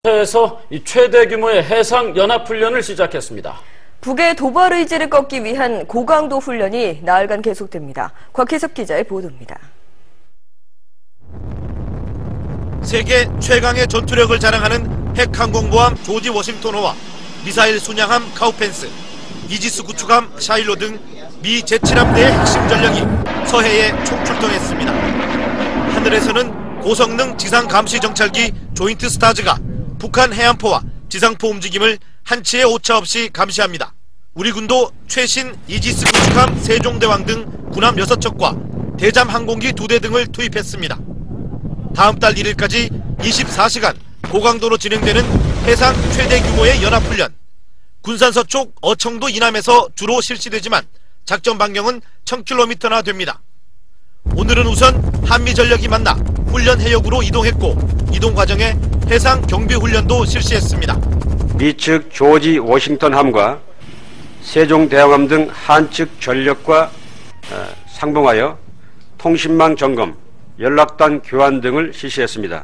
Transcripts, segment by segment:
에서 최대 규모의 해상 연합훈련을 시작했습니다. 북의 도발 의지를 꺾기 위한 고강도 훈련이 나흘간 계속됩니다. 곽혜석 기자의 보도입니다. 세계 최강의 전투력을 자랑하는 핵항공모함 조지 워싱턴호와 미사일 순양함 카우펜스, 이지스 구축함 샤일로 등 미 제7함대의 핵심 전력이 서해에 총출동했습니다. 하늘에서는 고성능 지상 감시 정찰기 조인트 스타즈가 북한 해안포와 지상포 움직임을 한치의 오차 없이 감시합니다. 우리 군도 최신 이지스 구축함 세종대왕 등 군함 6척과 대잠 항공기 2대 등을 투입했습니다. 다음 달 1일까지 24시간 고강도로 진행되는 해상 최대 규모의 연합훈련. 군산 서쪽 어청도 이남에서 주로 실시되지만 작전 반경은 1000km나 됩니다. 오늘은 우선 한미 전력이 만나 훈련 해역으로 이동했고 이동 과정에 해상 경비 훈련도 실시했습니다. 미측 조지 워싱턴함과 세종대왕함 등 한측 전력과 상봉하여 통신망 점검, 연락단 교환 등을 실시했습니다.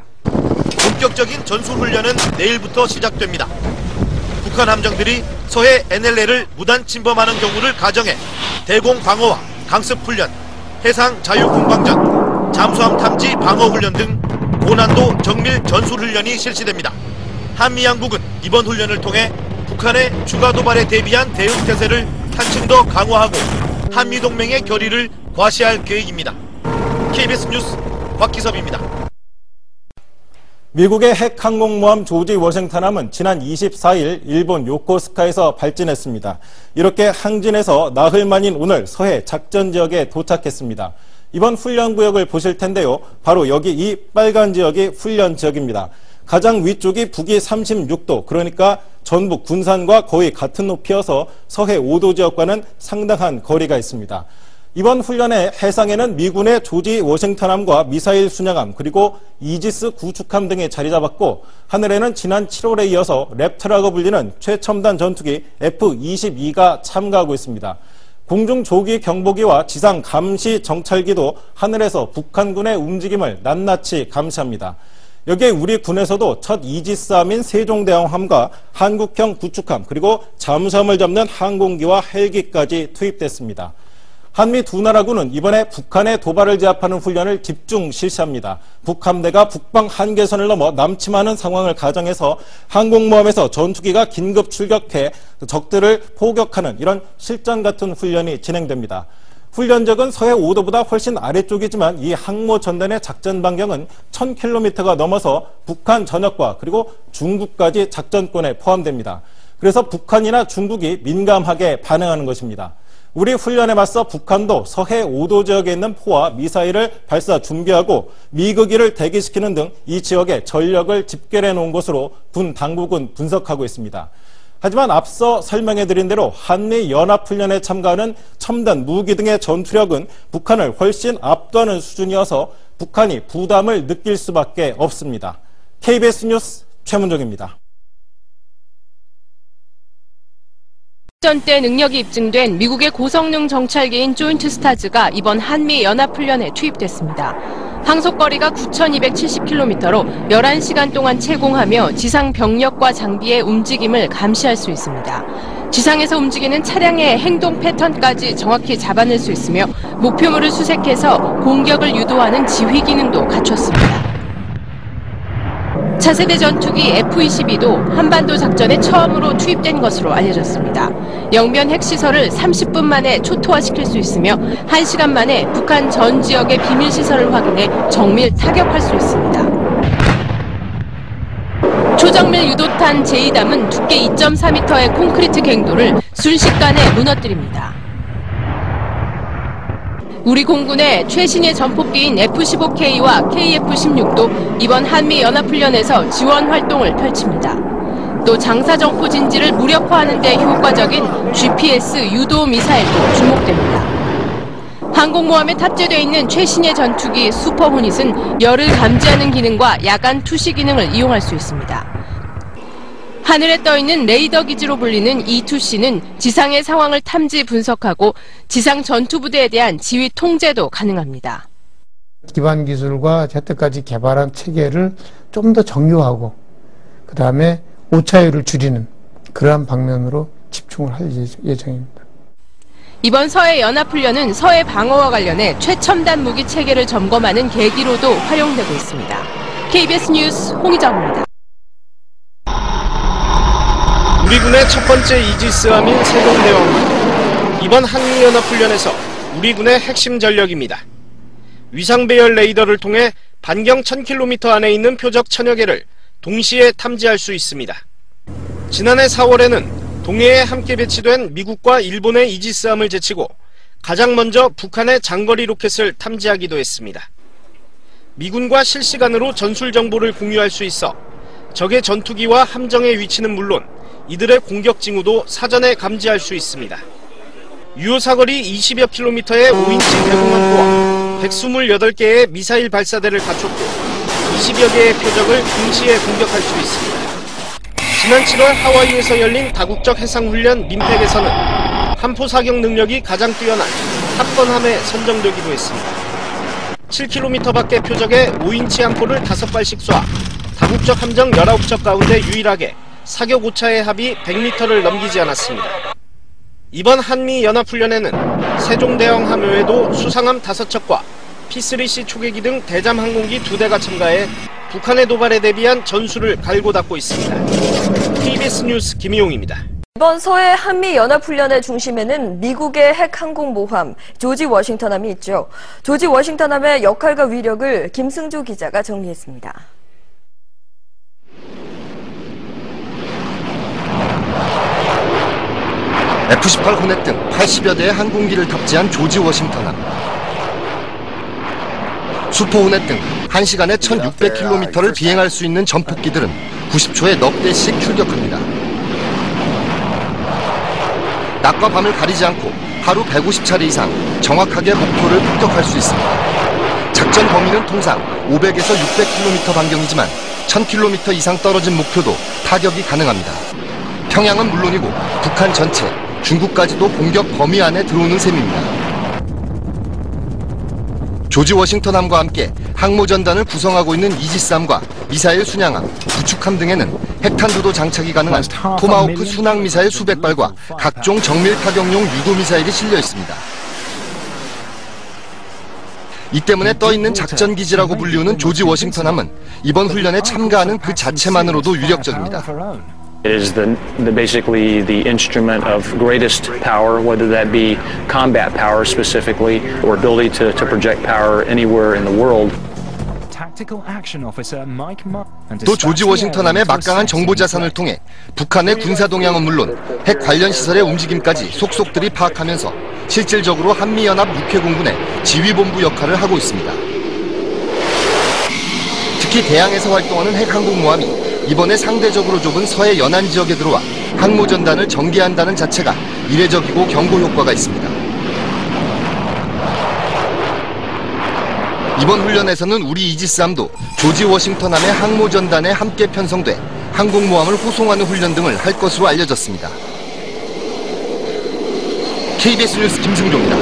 본격적인 전술훈련은 내일부터 시작됩니다. 북한 함정들이 서해 NLL을 무단 침범하는 경우를 가정해 대공 방어와 강습훈련, 해상 자유공방전, 잠수함 탐지 방어훈련 등 고난도 정밀 전술훈련이 실시됩니다. 한미양국은 이번 훈련을 통해 북한의 추가 도발에 대비한 대응태세를 한층 더 강화하고 한미동맹의 결의를 과시할 계획입니다. KBS 뉴스 곽기섭입니다. 미국의 핵항공모함 조지 워싱턴함은 지난 24일 일본 요코스카에서 발진했습니다. 이렇게 항진해서 나흘 만인 오늘 서해 작전지역에 도착했습니다. 이번 훈련구역을 보실 텐데요. 바로 여기 이 빨간 지역이 훈련 지역입니다. 가장 위쪽이 북위 36도, 그러니까 전북 군산과 거의 같은 높이여서 서해 5도 지역과는 상당한 거리가 있습니다. 이번 훈련의 해상에는 미군의 조지 워싱턴함과 미사일 순양함 그리고 이지스 구축함 등이 자리 잡았고 하늘에는 지난 7월에 이어서 랩터라고 불리는 최첨단 전투기 F-22가 참가하고 있습니다. 공중 조기 경보기와 지상 감시 정찰기도 하늘에서 북한군의 움직임을 낱낱이 감시합니다. 여기에 우리 군에서도 첫 이지스함인 세종대왕함과 한국형 구축함 그리고 잠수함을 잡는 항공기와 헬기까지 투입됐습니다. 한미 두 나라군은 이번에 북한의 도발을 제압하는 훈련을 집중 실시합니다. 북함대가 북방 한계선을 넘어 남침하는 상황을 가정해서 항공모함에서 전투기가 긴급 출격해 적들을 포격하는 이런 실전 같은 훈련이 진행됩니다. 훈련적은 서해 5도보다 훨씬 아래쪽이지만 이 항모 전단의 작전 반경은 1000km가 넘어서 북한 전역과 그리고 중국까지 작전권에 포함됩니다. 그래서 북한이나 중국이 민감하게 반응하는 것입니다. 우리 훈련에 맞서 북한도 서해 5도 지역에 있는 포와 미사일을 발사 준비하고 미극기를 대기시키는 등 이 지역에 전력을 집결해 놓은 것으로 군 당국은 분석하고 있습니다. 하지만 앞서 설명해드린 대로 한미 연합훈련에 참가하는 첨단 무기 등의 전투력은 북한을 훨씬 압도하는 수준이어서 북한이 부담을 느낄 수밖에 없습니다. KBS 뉴스 최문정입니다. 작전 때 능력이 입증된 미국의 고성능 정찰기인 조인트 스타즈가 이번 한미 연합훈련에 투입됐습니다. 항속거리가 9,270km로 11시간 동안 채공하며 지상 병력과 장비의 움직임을 감시할 수 있습니다. 지상에서 움직이는 차량의 행동 패턴까지 정확히 잡아낼 수 있으며 목표물을 수색해서 공격을 유도하는 지휘 기능도 갖췄습니다. 차세대 전투기 F-22도 한반도 작전에 처음으로 투입된 것으로 알려졌습니다. 영변 핵시설을 30분 만에 초토화시킬 수 있으며 1시간 만에 북한 전 지역의 비밀시설을 확인해 정밀 타격할 수 있습니다. 초정밀 유도탄 제2담은 두께 2.4m의 콘크리트 갱도를 순식간에 무너뜨립니다. 우리 공군의 최신의 전폭기인 F-15K와 KF-16도 이번 한미연합훈련에서 지원 활동을 펼칩니다. 또 장사정포 진지를 무력화하는 데 효과적인 GPS 유도 미사일도 주목됩니다. 항공모함에 탑재되어 있는 최신의 전투기 슈퍼호닛은 열을 감지하는 기능과 야간 투시 기능을 이용할 수 있습니다. 하늘에 떠있는 레이더 기지로 불리는 E2C는 지상의 상황을 탐지 분석하고 지상 전투부대에 대한 지휘 통제도 가능합니다. 기반 기술과 여태까지 개발한 체계를 좀 더 정교하고 그다음에 오차율을 줄이는 그러한 방면으로 집중을 할 예정입니다. 이번 서해 연합훈련은 서해 방어와 관련해 최첨단 무기 체계를 점검하는 계기로도 활용되고 있습니다. KBS 뉴스 홍희정입니다. 우리 군의 첫 번째 이지스함인 세종대왕. 이번 한미연합훈련에서 우리 군의 핵심 전력입니다. 위상 배열 레이더를 통해 반경 1000km 안에 있는 표적 천여 개를 동시에 탐지할 수 있습니다. 지난해 4월에는 동해에 함께 배치된 미국과 일본의 이지스함을 제치고 가장 먼저 북한의 장거리 로켓을 탐지하기도 했습니다. 미군과 실시간으로 전술 정보를 공유할 수 있어 적의 전투기와 함정의 위치는 물론 이들의 공격 징후도 사전에 감지할 수 있습니다. 유효 사거리 20여 킬로미터의 5인치 대공합포와 128개의 미사일 발사대를 갖췄고 20여 개의 표적을 동시에 공격할 수 있습니다. 지난 7월 하와이에서 열린 다국적 해상훈련 민팩에서는 함포 사격 능력이 가장 뛰어난 탑건함에 선정되기도 했습니다. 7km 밖의 표적에 5인치 함포를 5발씩 쏴 다국적 함정 19척 가운데 유일하게 사격 오차의 합이 100m를 넘기지 않았습니다. 이번 한미연합훈련에는 세종대왕함 외에도 수상함 5척과 P3C 초계기 등 대잠 항공기 2대가 참가해 북한의 도발에 대비한 전술을 갈고 닦고 있습니다. KBS 뉴스 김희용입니다. 이번 서해 한미연합훈련의 중심에는 미국의 핵항공모함 조지 워싱턴함이 있죠. 조지 워싱턴함의 역할과 위력을 김승조 기자가 정리했습니다. F-18 호넷 등 80여 대의 항공기를 탑재한 조지 워싱턴함. 슈퍼 호넷 등 1시간에 1600km를 비행할 수 있는 전폭기들은 90초에 넉 대씩 출격합니다. 낮과 밤을 가리지 않고 하루 150차례 이상 정확하게 목표를 폭격할 수 있습니다. 작전 범위는 통상 500에서 600km 반경이지만 1000km 이상 떨어진 목표도 타격이 가능합니다. 평양은 물론이고 북한 전체, 중국까지도 공격 범위 안에 들어오는 셈입니다. 조지 워싱턴함과 함께 항모전단을 구성하고 있는 이지스함과 미사일 순양함, 구축함 등에는 핵탄두도 장착이 가능한 토마호크 순항미사일 수백 발과 각종 정밀 타격용 유도미사일이 실려 있습니다. 이 때문에 떠있는 작전기지라고 불리우는 조지 워싱턴함은 이번 훈련에 참가하는 그 자체만으로도 위력적입니다. It is basically the instrument of greatest power, whether that be combat power specifically or ability to project power anywhere in the world. 또 조지 워싱턴함의 막강한 정보 자산을 통해 북한의 군사 동향은 물론 핵 관련 시설의 움직임까지 속속들이 파악하면서 실질적으로 한미연합 육해공군의 지휘본부 역할을 하고 있습니다. 특히 대양에서 활동하는 핵항공모함이 이번에 상대적으로 좁은 서해 연안 지역에 들어와 항모전단을 전개한다는 자체가 이례적이고 경고 효과가 있습니다. 이번 훈련에서는 우리 이지스함도 조지 워싱턴함의 항모전단에 함께 편성돼 항공모함을 호송하는 훈련 등을 할 것으로 알려졌습니다. KBS 뉴스 김승조입니다.